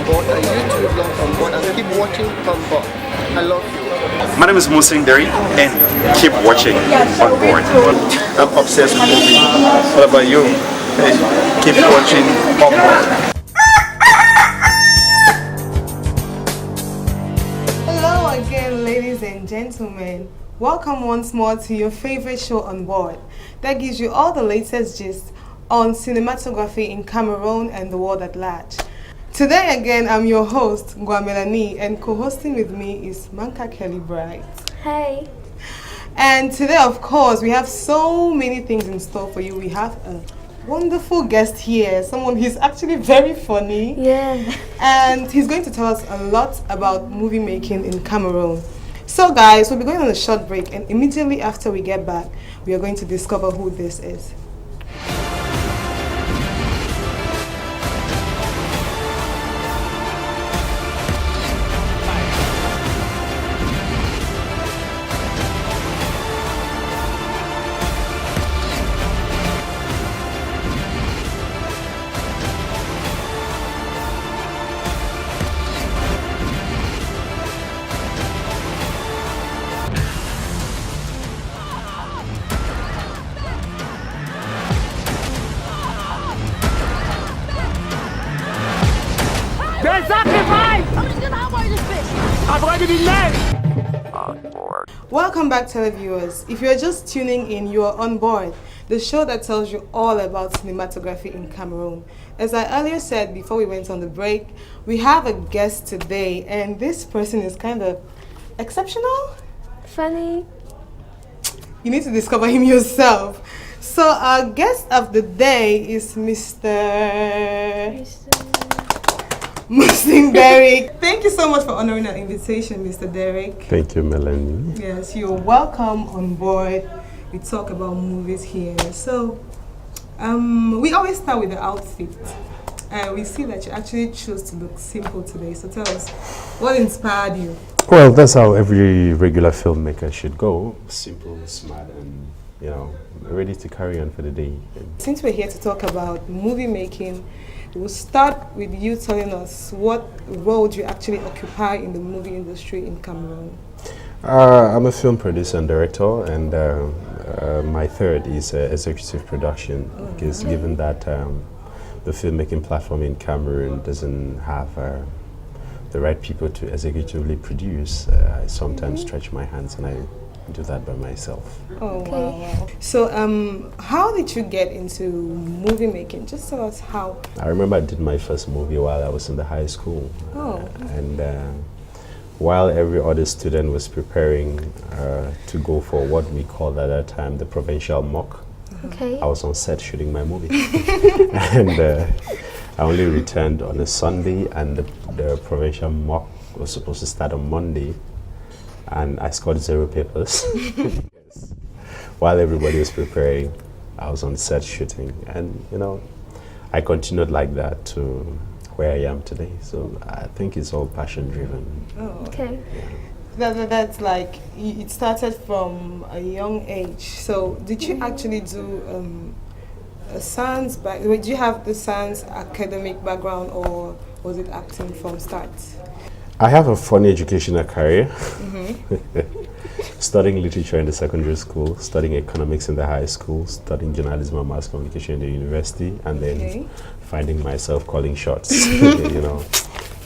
board, a YouTube love on board, and keep watching on board. I love you. My name is MUSING DERICK, and keep watching on board. I'm obsessed with movies. What about you? Hey, keep watching on board. Hello again, ladies and gentlemen. Welcome once more to your favorite show on board that gives you all the latest gist on cinematography in Cameroon and the world at large. Today again, I'm your host, Guamelani, and co-hosting with me is Manka Kelly Bright. Hey. And today, of course, we have so many things in store for you. We have a wonderful guest here, someone who's actually very funny. Yeah. And he's going to tell us a lot about movie making in Cameroon. So guys, we'll be going on a short break, and immediately after we get back, we are going to discover who this is. Welcome back, televiewers. If you're just tuning in, you are on board, the show that tells you all about cinematography in Cameroon. As I earlier said before we went on the break, we have a guest today, and this person is kind of exceptional. Funny. You need to discover him yourself. So our guest of the day is Mr. MUSING DERICK. Thank you so much for honoring our invitation, Mr. Derrick. Thank you, Melanie. Yes, you're welcome on board. We talk about movies here. So, we always start with the outfit. We see that you actually chose to look simple today. So tell us, what inspired you? Well, that's how every regular filmmaker should go. Simple, smart, and, you know, ready to carry on for the day. Since we're here to talk about movie making, we'll start with you telling us what role do you actually occupy in the movie industry in Cameroon? I'm a film producer and director, and my third is executive production, because given that the filmmaking platform in Cameroon doesn't have the right people to executively produce, I sometimes stretch my hands and I do that by myself. Oh, okay. Wow. So, how did you get into movie making? Just tell us how. I remember I did my first movie while I was in the high school. And while every other student was preparing to go for what we called at that time the provincial mock, I was on set shooting my movie. And I only returned on a Sunday, and the provincial mock was supposed to start on Monday. And I scored 0 papers. Yes. While everybody was preparing, I was on set shooting. And, you know, I continued like that to where I am today. So I think it's all passion driven. Oh, okay. Yeah. That's like, it started from a young age. So did you actually do a science do you have the science academic background, or was it acting from start? I have a funny educational career. Studying literature in the secondary school, studying economics in the high school, studying journalism and mass communication in the university, and then finding myself calling shots. You know,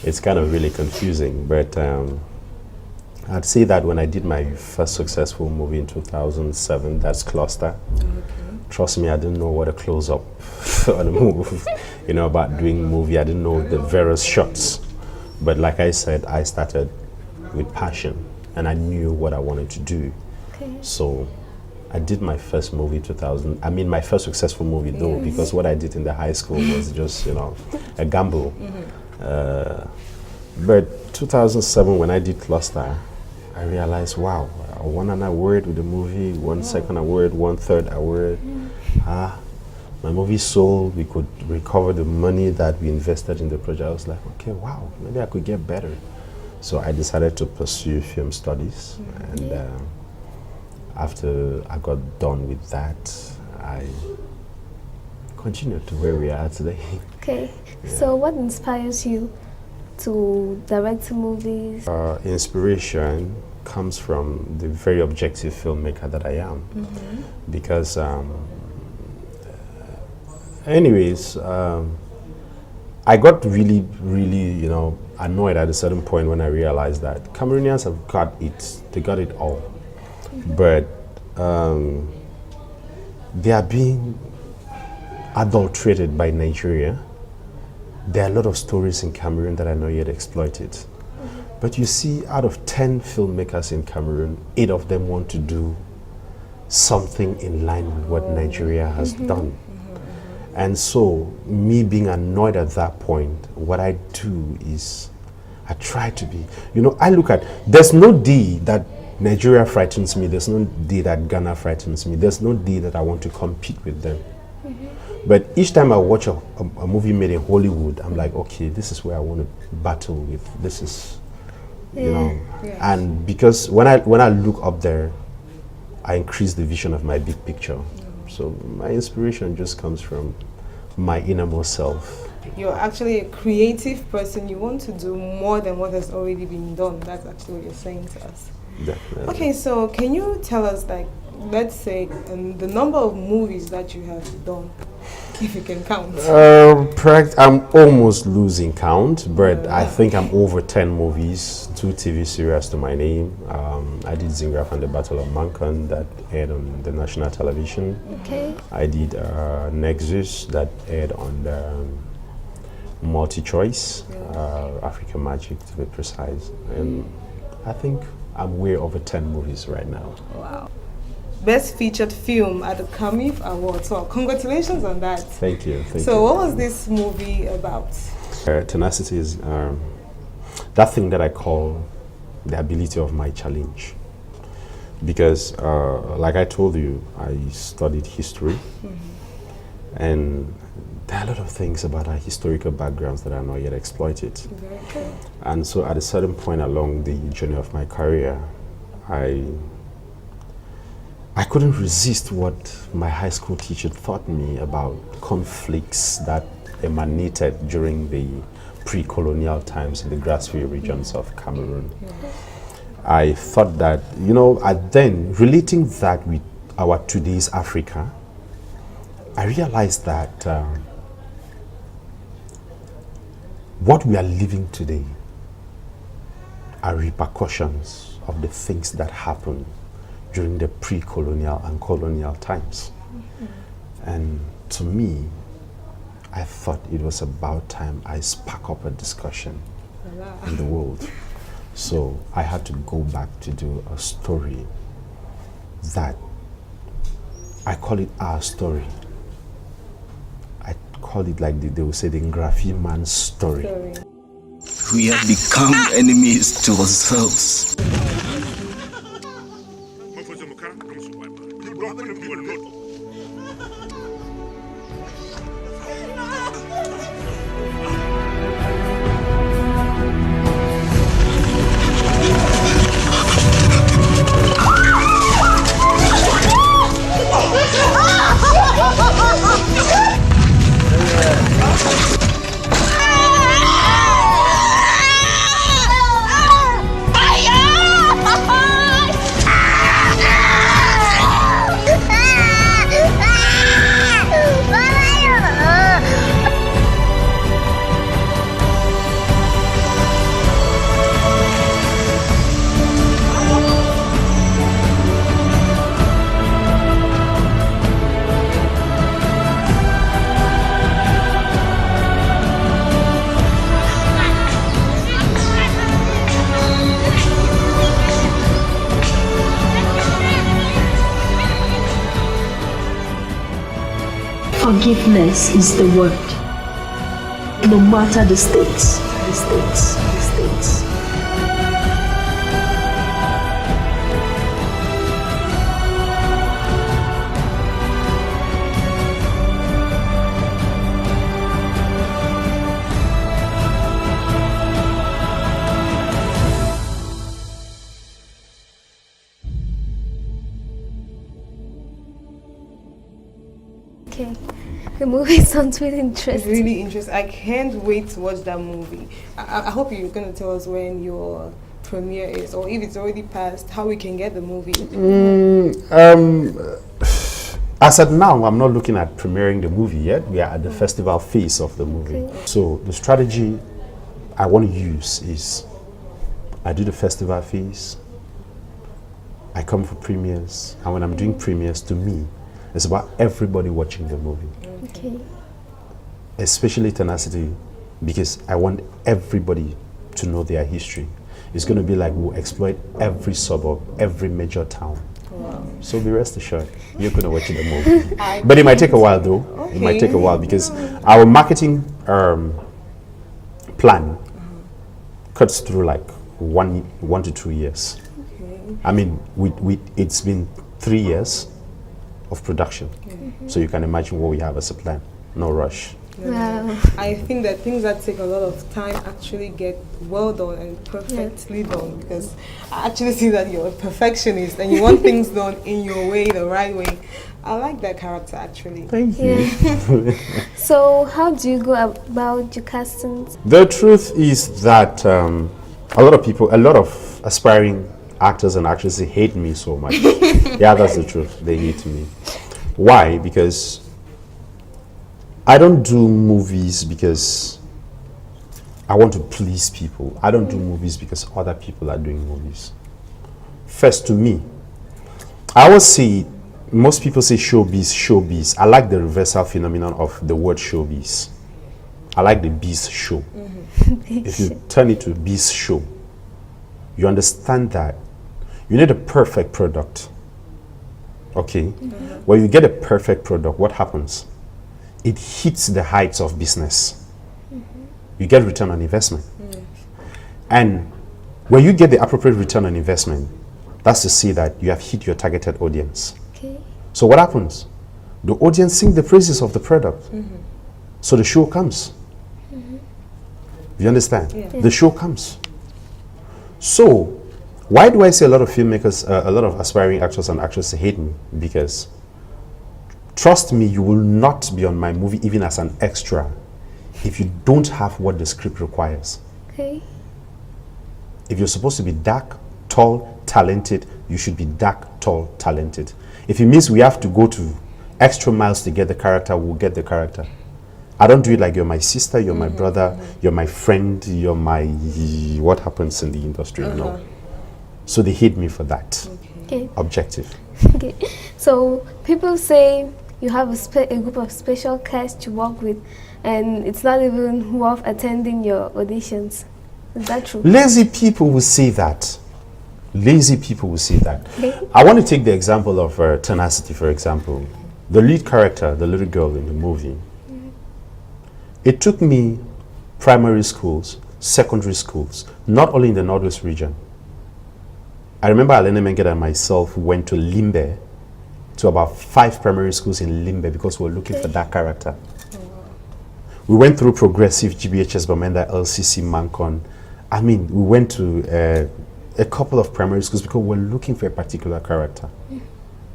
it's kind of really confusing. But I'd say that when I did my first successful movie in 2007, that's Cluster. Trust me, I didn't know what a close-up on a move, you know, about doing movie. I didn't know the various shots. But like I said, I started with passion, and I knew what I wanted to do. So I did my first movie my first successful movie though, because what I did in the high school was just, you know, a gamble. But 2007, when I did Cluster, I realized, wow, I won an award with the movie, one second award, one third award. My movie sold, we could recover the money that we invested in the project. I was like, okay, wow, maybe I could get better. So I decided to pursue film studies. And after I got done with that, I continued to where we are today. Okay, so what inspires you to direct movies? Inspiration comes from the very objective filmmaker that I am. Because, anyways, I got really, you know, annoyed at a certain point when I realized that Cameroonians have got it. They got it all. But they are being adulterated by Nigeria. There are a lot of stories in Cameroon that are not yet exploited. But you see, out of 10 filmmakers in Cameroon, 8 of them want to do something in line with what Nigeria has done. And so, me being annoyed at that point, what I do is I try to be, you know, I look at, there's no day that Nigeria frightens me, there's no day that Ghana frightens me, there's no day that I want to compete with them. But each time I watch a movie made in Hollywood, I'm like, okay, this is where I want to battle with, this is, you know. And because when I look up there, I increase the vision of my big picture. So my inspiration just comes from my innermost self. You're actually a creative person. You want to do more than what has already been done. That's actually what you're saying to us. Definitely. Okay, so can you tell us, like, let's say, the number of movies that you have done, if you can count? I'm almost losing count, but I think I'm over 10 movies, 2 TV series to my name. I did Zingraf and the Battle of Mankan that aired on the national television. Okay. I did Nexus that aired on the multi-choice, African Magic to be precise. And I think I'm way over 10 movies right now. Wow. Best featured film at the CAMIF Awards. So congratulations on that. Thank you. So what was this movie about? Tenacity is that thing that I call the ability of my challenge. Because like I told you, I studied history. And there are a lot of things about our historical backgrounds that are not yet exploited. Very cool. And so at a certain point along the journey of my career, I couldn't resist what my high school teacher taught me about conflicts that emanated during the pre-colonial times in the grassroots regions of Cameroon. I thought that, you know, then relating that with our today's Africa, I realized that what we are living today are repercussions of the things that happened during the pre-colonial and colonial times. And to me, I thought it was about time I spark up a discussion in the world. So I had to go back to do a story that, I call it our story. I call it like they will say the Ngrafi man's story. We have become enemies to ourselves. Forgiveness is the word. No matter the stakes, the stakes, the stakes. Okay. The movie sounds really It's interesting. really interesting. I can't wait to watch that movie. I hope you're going to tell us when your premiere is, or if it's already passed, how we can get the movie. As at now, I'm not looking at premiering the movie yet. We are at the festival phase of the movie. Okay. So the strategy I want to use is I do the festival phase, I come for premieres, and when I'm doing premieres, to me, it's about everybody watching the movie, Okay. especially TENACITY, because I want everybody to know their history. It's going to be like we'll exploit every suburb, every major town. So be rest assured, you're going to watch the movie. But it might take a while though. It might take a while because our marketing plan cuts through like one to 2 years. I mean, it's been 3 years of production. So you can imagine what we have as a plan. No rush. Wow. I think that things that take a lot of time actually get well done and perfectly done, because I actually see that you're a perfectionist and you want things done in your way, the right way. I like that character actually. Thank you. Yeah. So how do you go about your castings? The truth is that a lot of aspiring actors and actresses hate me so much. Yeah, that's the truth. They hate me. Why? Because I don't do movies because I want to please people. I don't do movies because other people are doing movies. First, to me, I always say, most people say showbiz, showbiz. I like the reversal phenomenon of the word showbiz. I like the biz show. If you turn it to biz show, you understand that you need a perfect product. Okay? When you get a perfect product, what happens? It hits the heights of business. You get return on investment. And when you get the appropriate return on investment, that's to say that you have hit your targeted audience. Okay. So what happens? The audience sing the praises of the product. So the show comes. You understand? The show comes. So why do I say a lot of filmmakers, a lot of aspiring actors and actresses hate me? Because trust me, you will not be on my movie even as an extra if you don't have what the script requires. Okay. If you're supposed to be dark, tall, talented, you should be dark, tall, talented. If it means we have to go to extra miles to get the character, we'll get the character. I don't do it like you're my sister, you're my brother, you're my friend, you're my what happens in the industry. No. So they hate me for that. Okay. Objective. Okay. So people say you have a group of special cast you work with, and it's not even worth attending your auditions. Is that true? Lazy people will say that. Lazy people will say that. Okay. I want to take the example of TENACITY, for example. The lead character, the little girl in the movie, it took me primary schools, secondary schools, not only in the Northwest region. I remember Alene Menget and myself went to Limbe, to about 5 primary schools in Limbe because we were looking for that character. We went through Progressive, GBHS, Bamenda, LCC, Mancon. I mean, we went to a couple of primary schools because we were looking for a particular character.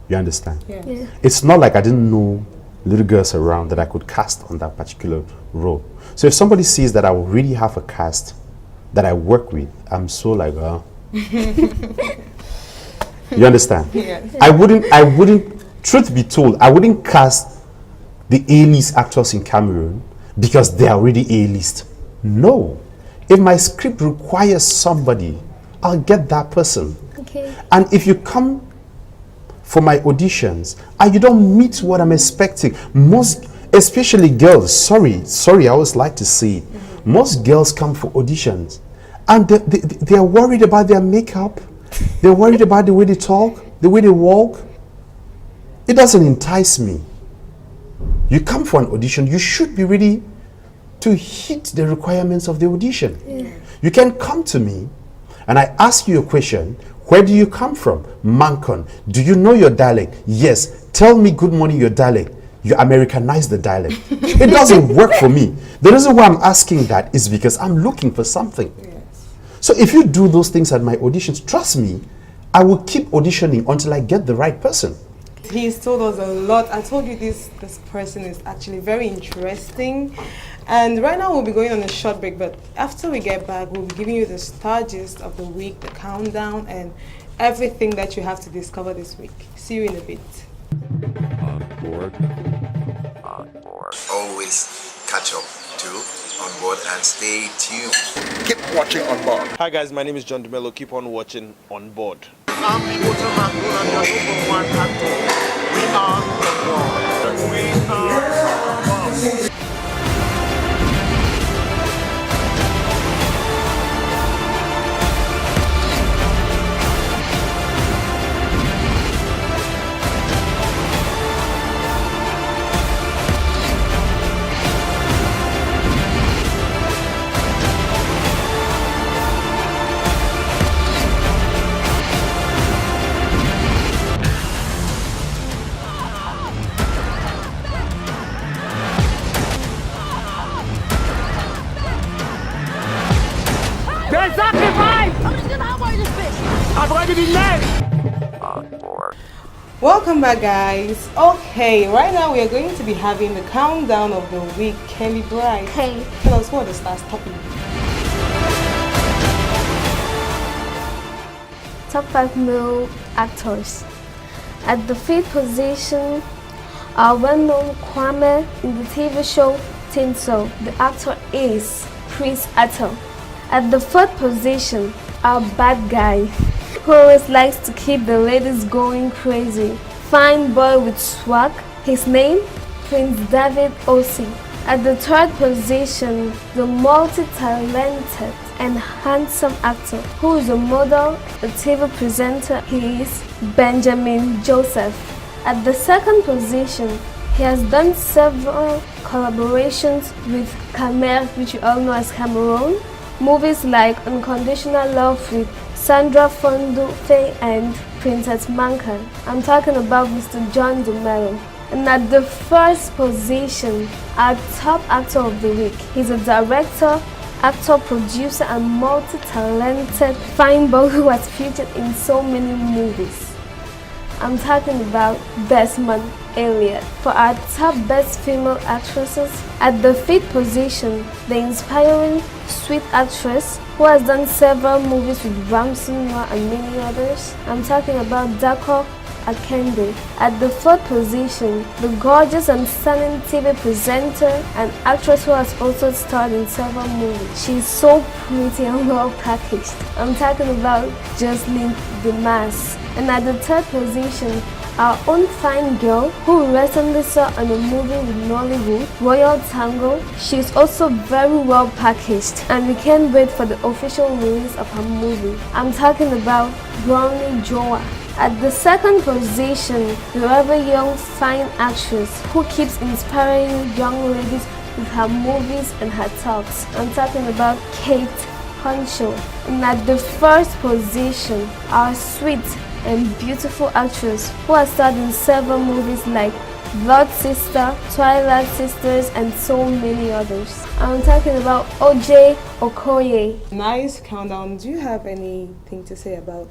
You understand? Yeah. It's not like I didn't know little girls around that I could cast on that particular role. So if somebody sees that I already have a cast that I work with, I'm so like, you understand? Yes. I wouldn't, truth be told, I wouldn't cast the A-list actors in Cameroon because they're already A-list. No. If my script requires somebody, I'll get that person. Okay. And if you come for my auditions and you don't meet what I'm expecting, most, especially girls, sorry, I always like to say it, most girls come for auditions and they're worried about their makeup, they're worried about the way they talk, the way they walk. It doesn't entice me. You come for an audition, you should be ready to hit the requirements of the audition. You can come to me and I ask you a question. Where do you come from? Mancon. Do you know your dialect? Yes. Tell me good morning your dialect. You Americanize the dialect. It doesn't work for me. The reason why I'm asking that is because I'm looking for something. So if you do those things at my auditions, trust me, I will keep auditioning until I get the right person. he's told us a lot. I told you this person is actually very interesting. And right now we'll be going on a short break, but after we get back, we'll be giving you the star gist of the week, the countdown, and everything that you have to discover this week. See you in a bit. On board. Always catch up to On Board and stay tuned. Keep watching On Board. Hi guys, my name is John Dumelo. Keep on watching On Board. I'm the waterman, and your number one actor. We are the world. We are the world. Welcome back, guys. Okay, right now we are going to be having the countdown of the week. Kelly Bright, Hey. tell us what the stars topping. Top 5 male actors. At the 5th position, our well-known Kwame in the TV show Tinso. The actor is Chris Attel. At the 4th position, our bad guy, who always likes to keep the ladies going crazy. Fine boy with swag. His name, Prince David Osi. At the 3rd position, the multi-talented and handsome actor who is a model, a TV presenter. He is Benjamin Joseph. At the 2nd position, he has done several collaborations with Cameroon, which you all know as Cameroon. Movies like Unconditional Love with Sandra Fondu-Faye and Princess Mankan. I'm talking about Mr. John Dumelo. And at the 1st position, our top actor of the week. He's a director, actor, producer, and multi-talented fine boy who has featured in so many movies. I'm talking about Desmond Elliott. For our top best female actresses, at the 5th position, the inspiring sweet actress who has done several movies with Ramsey Noah and many others. I'm talking about Dako Akende. At the 4th position, the gorgeous and stunning TV presenter and actress who has also starred in several movies. She's so pretty and well packaged. I'm talking about Jocelyn Demas. And at the 3rd position, our own fine girl who we recently saw in a movie with Nollywood, Royal Tango. She's also very well packaged and we can't wait for the official release of her movie. I'm talking about Brownie Joa. At the 2nd position, the ever young fine actress who keeps inspiring young ladies with her movies and her talks. I'm talking about Kate Henshaw. And at the 1st position, our sweet and beautiful actress who has starred in several movies like Blood Sister, Twilight Sisters, and so many others. I'm talking about OJ Okoye. Nice countdown. Do you have anything to say about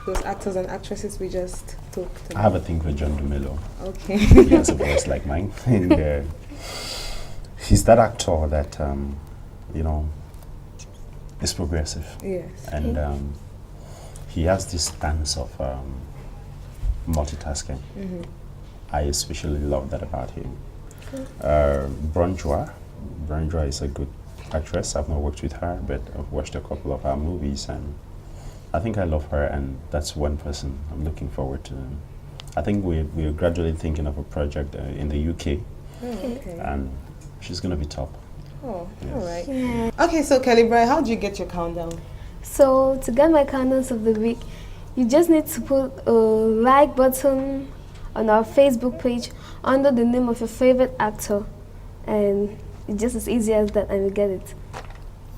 those actors and actresses we just talked about? I have a thing for John Dumelo. Okay. He has a voice like mine. And he's that actor that, is progressive. Yes. And he has this stance of multitasking. I especially love that about him. Brunjwa is a good actress. I've not worked with her, but I've watched a couple of her movies and I think I love her, and that's one person I'm looking forward to. I think we're gradually thinking of a project in the UK, and she's going to be top. Oh, yes. All right. Yeah. Okay, so Kelly Bry, how do you get your countdown? So to get my countdowns of the week, you just need to put a like button on our Facebook page under the name of your favorite actor, and it's just as easy as that, and you get it.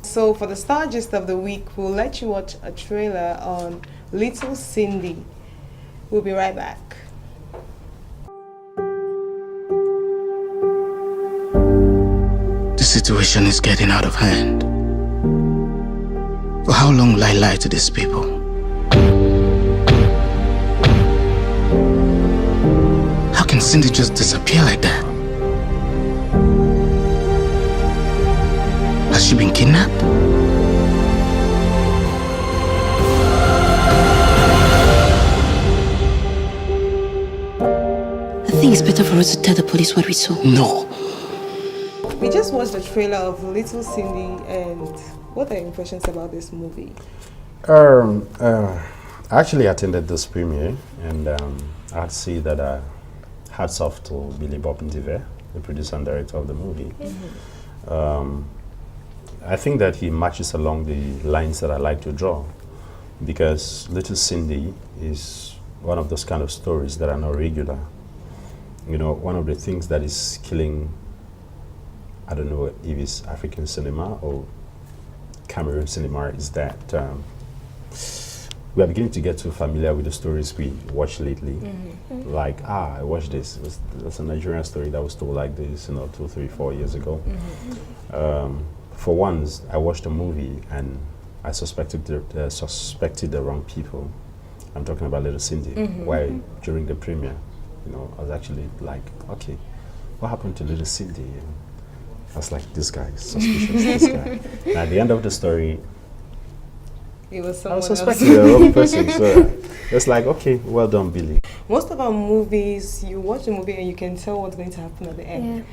So for the star gist of the week, we'll let you watch a trailer on Little Cindy. We'll be right back. The situation is getting out of hand. For how long will I lie to these people? Cindy just disappear like that? Has she been kidnapped? I think it's better for us to tell the police what we saw. No. We just watched the trailer of Little Cindy, and what are your impressions about this movie? I actually attended this premiere, and I'd say that hats off to Billy Bob Ndive, the producer and director of the movie. I think that he matches along the lines that I like to draw, because Little Cindy is one of those kind of stories that are not regular. You know, one of the things that is killing, I don't know if it's African cinema or Cameroon cinema, is that we are beginning to get too familiar with the stories we watch lately. Like, I watched this. It's a Nigerian story that was told like this, 2, 3, 4 years ago. For once, I watched a movie and I suspected the wrong people. I'm talking about Little Cindy. Why, during the premiere, I was actually like, okay, what happened to Little Cindy? And I was like, this guy is suspicious, this guy. And at the end of the story, It was I was someone else. suspecting the wrong person. So it's like, okay, well done, Billy. Most of our movies, you watch the movie and you can tell what's going to happen at the end.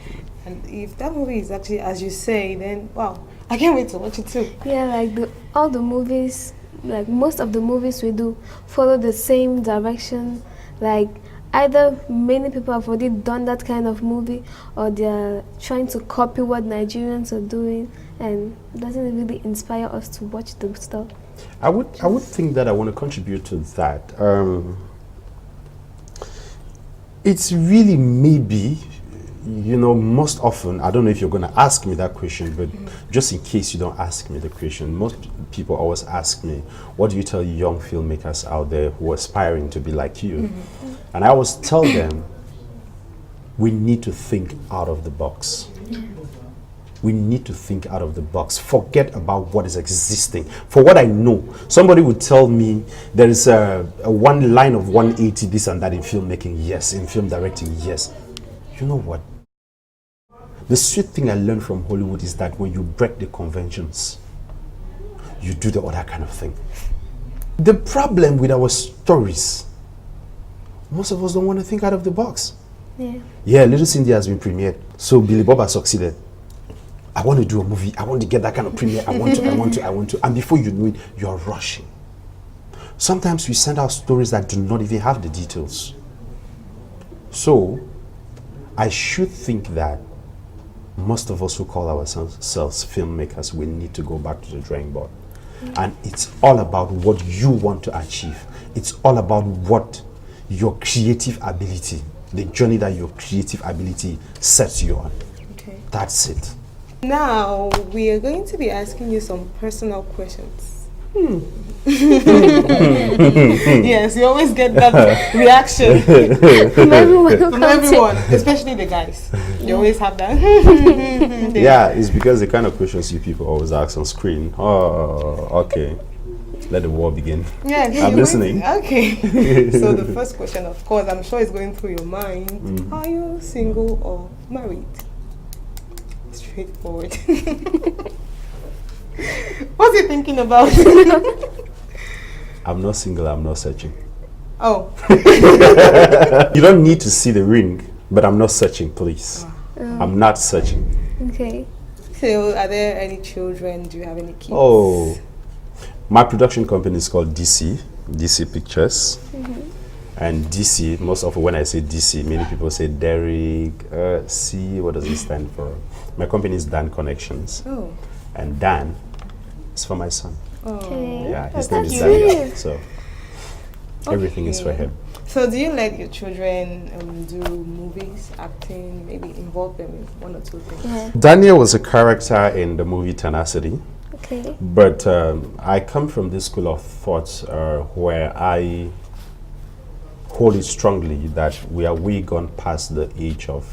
And if that movie is actually as you say, then wow, I can't wait to watch it too. Yeah, like all the movies, like most of the movies we do follow the same direction. Like either many people have already done that kind of movie, or they're trying to copy what Nigerians are doing, and it doesn't really inspire us to watch the stuff. I would think that I want to contribute to that. It's really maybe, most often, I don't know if you're going to ask me that question, but just in case you don't ask me the question, most people always ask me, what do you tell young filmmakers out there who are aspiring to be like you? And I always tell them, we need to think out of the box. We need to think out of the box. Forget about what is existing. For what I know, somebody would tell me there is a one line of 180, this and that in filmmaking, yes. In film directing, yes. You know what? The sweet thing I learned from Hollywood is that when you break the conventions, you do the other kind of thing. The problem with our stories, most of us don't want to think out of the box. Yeah, Little Cindy has been premiered, so Billy Bob has succeeded. I want to do a movie. I want to get that kind of premiere. I want to. And before you know it, you're rushing. Sometimes we send out stories that do not even have the details. So, I should think that most of us who call ourselves filmmakers, we need to go back to the drawing board. And it's all about what you want to achieve. It's all about what your creative ability, the journey that your creative ability sets you on. Okay. That's it. Now, we are going to be asking you some personal questions. Yes, you always get that reaction From everyone, from everyone, especially the guys. You always have that. Yeah, it's because the kind of questions you people always ask on screen. Oh, okay. Let the war begin. Yes, I'm listening. Okay. So the first question, of course, I'm sure is going through your mind. Are you single or married? Straightforward. What's he thinking about? I'm not single, I'm not searching. Oh. You don't need to see the ring, but I'm not searching, please. I'm not searching. Okay. So, are there any children? Do you have any kids? Oh, my production company is called DC Pictures. And DC, most often when I say DC, many people say Derrick, C, what does it stand for? My company is Dan Connections. Oh. And Dan is for my son. Okay. Yeah, his name is That's Daniel. sweet. So everything is for him. So do you let your children do movies, acting, maybe involve them in one or two things? Yeah. Daniel was a character in the movie TENACITY. Okay. But I come from this school of thought where I hold it strongly that we are way gone past the age of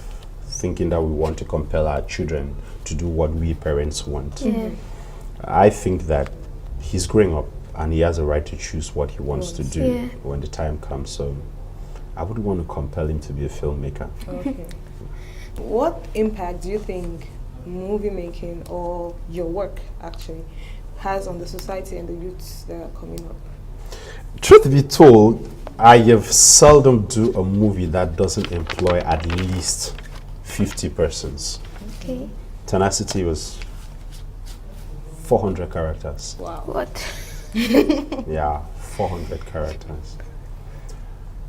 thinking that we want to compel our children to do what we parents want. Yeah. I think that he's growing up and he has a right to choose what he wants to do Yeah. when the time comes. So I wouldn't want to compel him to be a filmmaker. Okay. What impact do you think movie making or your work actually has on the society and the youths that are coming up? Truth be told, I have seldom do a movie that doesn't employ at least 50 persons. Okay. TENACITY was 400 characters. Wow. What? Yeah, 400 characters.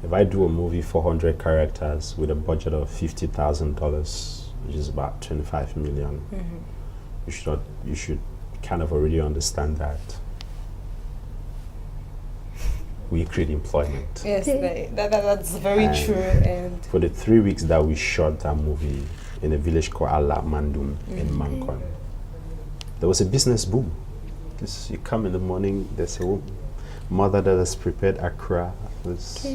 If I do a movie 400 characters with a budget of $50,000, which is about 25 million, you should kind of already understand that we create employment. Yes, that's very And true. And for the 3 weeks that we shot that movie in a village called Ala Mandum in Mankon, there was a business boom. You come in the morning, there's a mother that has prepared akra, there's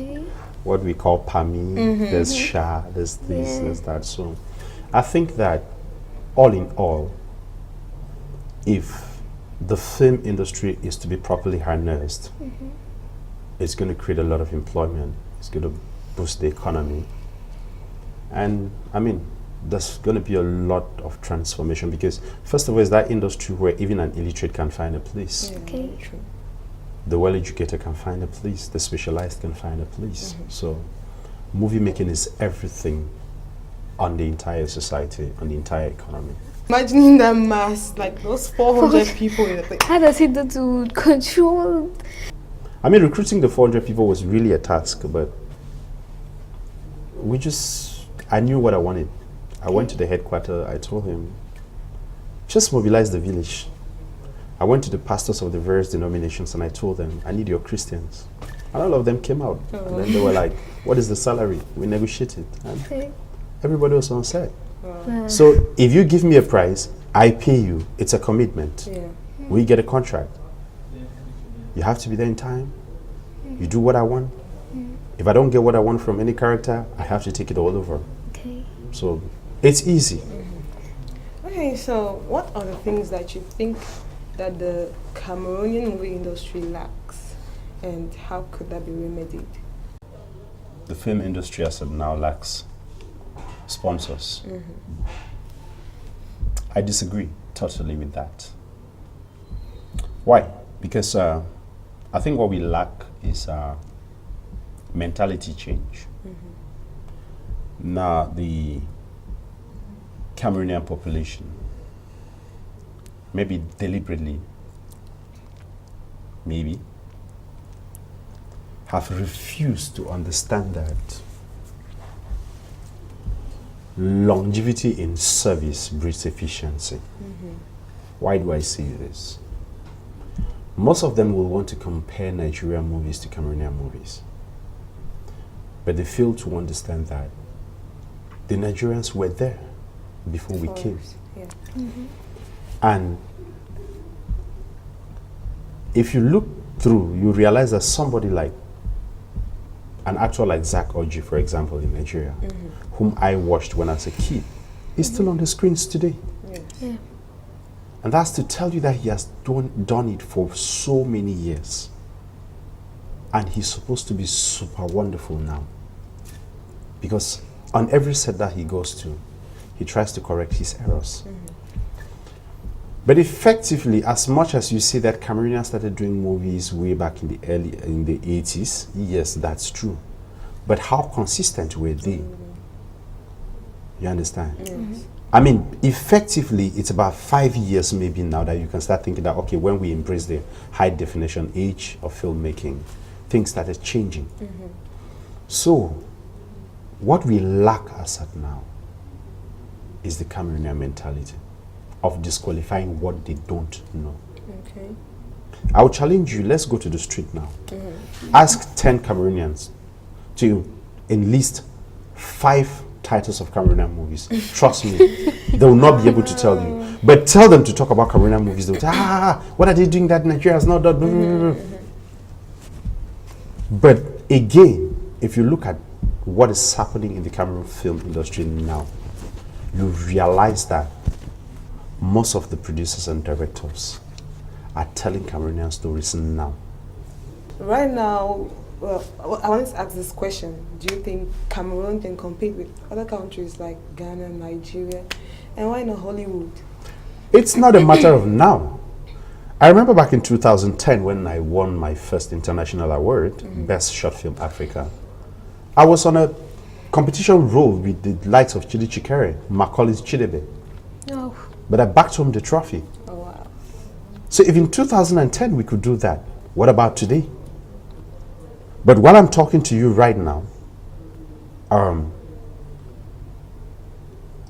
what we call pami, there's sha, there's this, there's that. So I think that all in all, if the film industry is to be properly harnessed, it's going to create a lot of employment. It's going to boost the economy. And I mean, there's going to be a lot of transformation because first of all, it's that industry where even an illiterate can find a place. Okay. The well-educated can find a place. The specialized can find a place. So movie making is everything on the entire society, on the entire economy. imagining that mass, like those 400 people in the thing. How does he do to control? I mean, recruiting the 400 people was really a task, but I knew what I wanted. I went to the headquarters, I told him, just mobilize the village. I went to the pastors of the various denominations and I told them, I need your Christians. And all of them came out. And then they were like, what is the salary? We negotiated. And everybody was on set. So if you give me a price, I pay you. It's a commitment. We get a contract. You have to be there in time. You do what I want. If I don't get what I want from any character, I have to take it all over. So it's easy. Okay, so what are the things that you think that the Cameroonian movie industry lacks, and how could that be remedied? The film industry as of now lacks sponsors. I disagree totally with that. Why? Because I think what we lack is mentality change. Now, the Cameroonian population, maybe deliberately, have refused to understand that longevity in service breeds efficiency. Why do I say this? Most of them will want to compare Nigerian movies to Cameroonian movies, but they fail to understand that the Nigerians were there before we came. And if you look through, you realize that somebody like an actor like Zach Oji, for example, in Nigeria, whom I watched when I was a kid, is still on the screens today. And that's to tell you that he has done it for so many years. And he's supposed to be super wonderful now. Because on every set that he goes to, he tries to correct his errors. But effectively, as much as you see that Cameroonians started doing movies way back in the 80s, yes, that's true. But how consistent were they? You understand? I mean, effectively, it's about 5 years maybe now that you can start thinking that, okay, when we embrace the high definition age of filmmaking, things started changing. So, what we lack as at now is the Cameroonian mentality of disqualifying what they don't know. I will challenge you, let's go to the street now. Ask 10 Cameroonians to enlist 5 titles of Cameroonian movies. Trust me, they will not be able to tell you. But tell them to talk about Cameroonian movies, they'll say, what are they doing that Nigeria has not done? But again, if you look at what is happening in the Cameroon film industry now, you realize that most of the producers and directors are telling Cameroonian stories now. Right now, Well, I wanted to ask this question. Do you think Cameroon can compete with other countries like Ghana, Nigeria, and why not Hollywood? It's not a matter of now. I remember back in 2010 when I won my first international award, Best Short Film Africa. I was on a competition role with the likes of Chidi Chikere, Macaulay's Chidebe. Oh. But I backed home the trophy. Oh, wow. So if in 2010 we could do that, what about today? But while I'm talking to you right now, I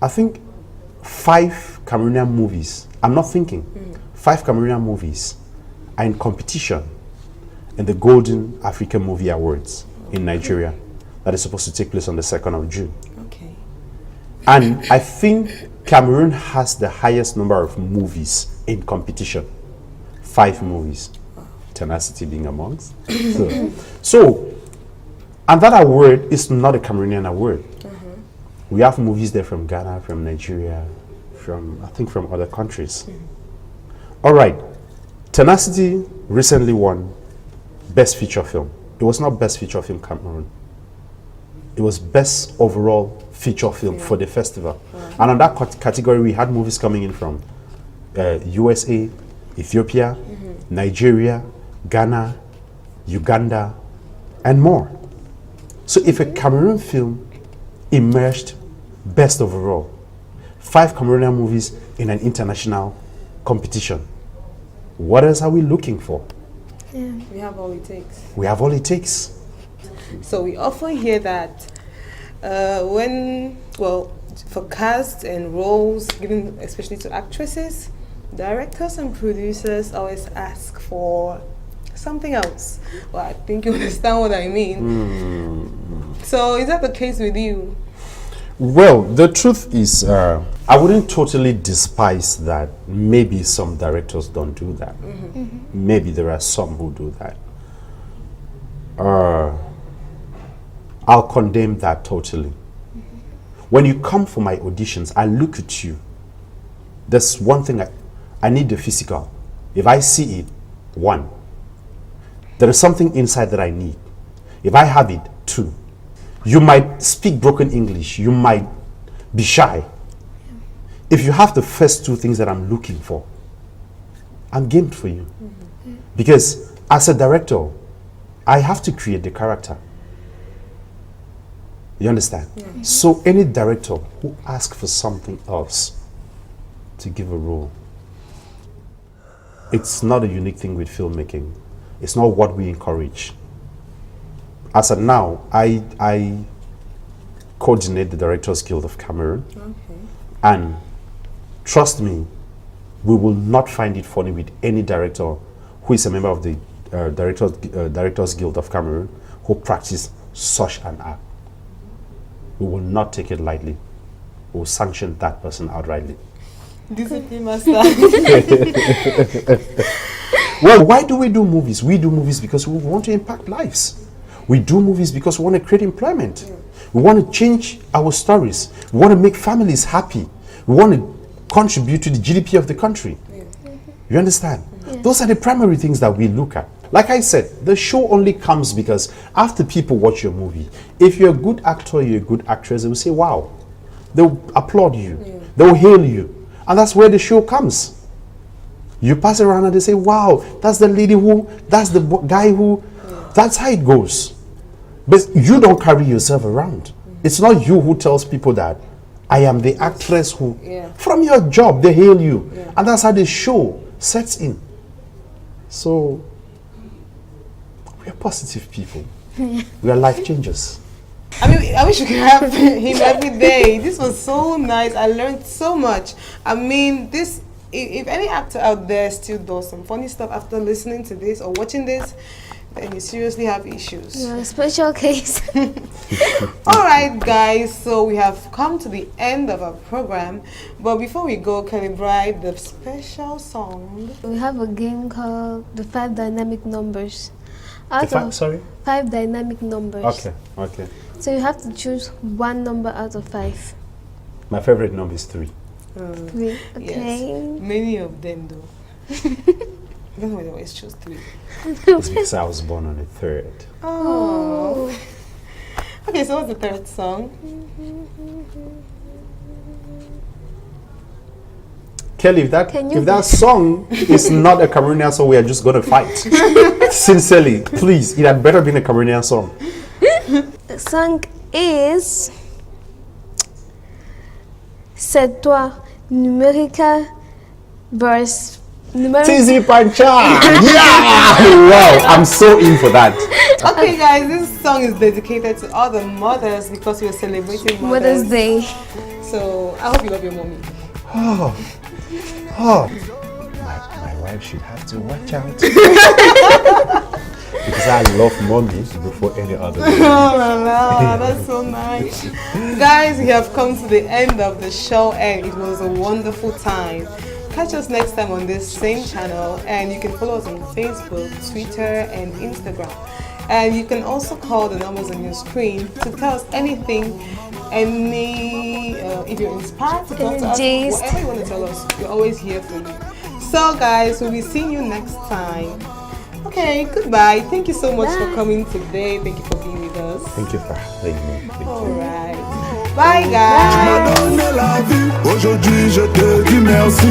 think 5 Cameroonian movies, I'm not thinking, 5 Cameroonian movies are in competition in the Golden African Movie Awards in Nigeria that is supposed to take place on the 2nd of June. Okay. And I think Cameroon has the highest number of movies in competition. 5 movies. Tenacity being amongst. So, and that award is not a Cameroonian award. We have movies there from Ghana, from Nigeria, I think from other countries. All right, Tenacity recently won Best Feature Film. It was not Best Feature Film Cameroon. It was Best Overall Feature Film for the festival. And on that category, we had movies coming in from USA, Ethiopia, Nigeria, Ghana, Uganda, and more. So if a Cameroon film emerged best overall, 5 Cameroonian movies in an international competition, what else are we looking for? Yeah. We have all it takes. We have all it takes. So we often hear that for cast and roles given especially to actresses, directors and producers always ask for something else. Well, I think you understand what I mean. So is that the case with you? Well, the truth is, I wouldn't totally despise that. Maybe some directors don't do that. Maybe there are some who do that. I'll condemn that totally. When you come for my auditions, I look at you. There's one thing I need the physical. If I see it, 1. There is something inside that I need. If I have it, 2. You might speak broken English. You might be shy. If you have the first 2 things that I'm looking for, I'm game for you. Because as a director, I have to create the character. You understand? So any director who asks for something else to give a role, it's not a unique thing with filmmaking. It's not what we encourage. As of now, I coordinate the Directors Guild of Cameroon. And trust me, we will not find it funny with any director who is a member of the Directors Guild of Cameroon who practice such an act. We will not take it lightly. We will sanction that person outrightly. Discipline master. Well, why do we do movies? We do movies because we want to impact lives. We do movies because we want to create employment. We want to change our stories. We want to make families happy. We want to contribute to the GDP of the country. You understand? Those are the primary things that we look at. Like I said, the show only comes because after people watch your movie, if you're a good actor, you're a good actress, they will say, wow. They'll applaud you. They'll hail you. And that's where the show comes. You pass around and they say, wow, that's the lady who, that's the guy who, that's how it goes. But you don't carry yourself around. It's not you who tells people that I am the actress who, from your job, they hail you. And that's how the show sets in. So, we are positive people. We are life changers. I mean, I wish you could have him every day. This was so nice. I learned so much. I mean, this, if any actor out there still does some funny stuff after listening to this or watching this, then you seriously have issues. Yeah, special case. Alright guys, so we have come to the end of our program. But before we go, can we write the special song? We have a game called the 5 dynamic numbers. Sorry? 5 dynamic numbers. Okay. So you have to choose one number out of 5. My favorite number is 3. 3. Okay. Yes. Many of them though. I don't know why they always choose 3. It's because I was born on the 3rd. Oh. Okay, so what's the 3rd song? Kelly, if that song is not a Cameroonian song, we are just gonna fight. Sincerely, please, it had better been a Cameroonian song. The song is C'est toi, numérica verse numeric. Tizi Pancha! Yeah! Wow, I'm so in for that. Okay, guys, this song is dedicated to all the mothers because we are celebrating Mother's Day. So I hope you love your mommy. Oh, my wife should have to watch out. Because I love mommy before any other. Oh la la, that's so nice. Guys, we have come to the end of the show and it was a wonderful time. Catch us next time on this same channel, and you can follow us on Facebook, Twitter and Instagram. And you can also call the numbers on your screen to tell us anything, if you're inspired to talk to us, whatever you want to tell us, we're always here for you. So guys, we'll be seeing you next time. Okay, goodbye. Thank you so much for coming today. Thank you for being with us. Thank you for having me. Alright. Bye guys. Tu m'as donné la vie, aujourd'hui je te dis merci.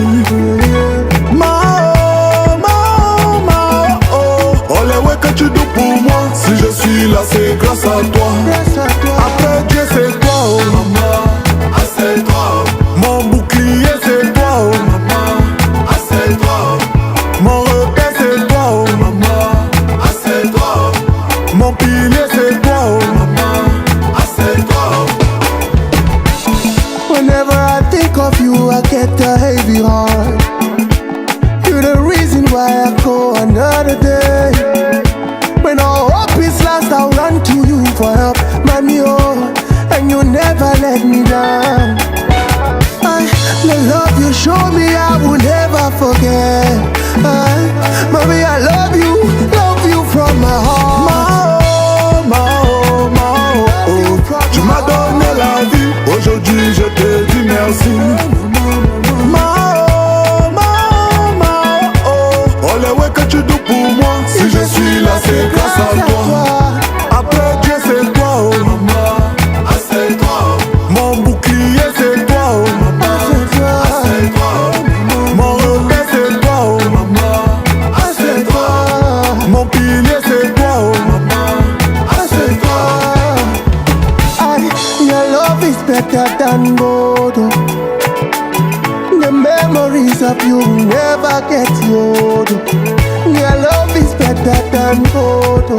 Oh les ouais que tu dois pour moi. Si je suis là c'est grâce à toi. Après Dieu c'est toi oh maman. Ah c'est toi. Mon bouclier c'est toi oh maman. Ah c'est toi. Mon repère c'est toi oh maman. Ah c'est toi. Mon pilier c'est toi oh maman. Ah c'est toi. Whenever I think of you, I get a heavy heart. You're the reason why I go another day. When all hope is lost, I'll run to you for help, mommy, oh, and you never let me down. The love you show me, I will never forget. Mommy, I love you from my heart. Tu m'as donné la vie, aujourd'hui je te dis merci. Oh les ouais que tu dois pour moi. Si je suis là c'est grâce à toi. Après Dieu c'est toi oh maman. Ah c'est toi. Mon bouclier c'est toi oh maman. Ah c'est toi. Mon repère c'est toi oh maman. Ah c'est toi. Mon pilier c'est toi oh maman. Ah c'est toi. Your love is better than gold. The memories of you never get old. Your love is better than gold.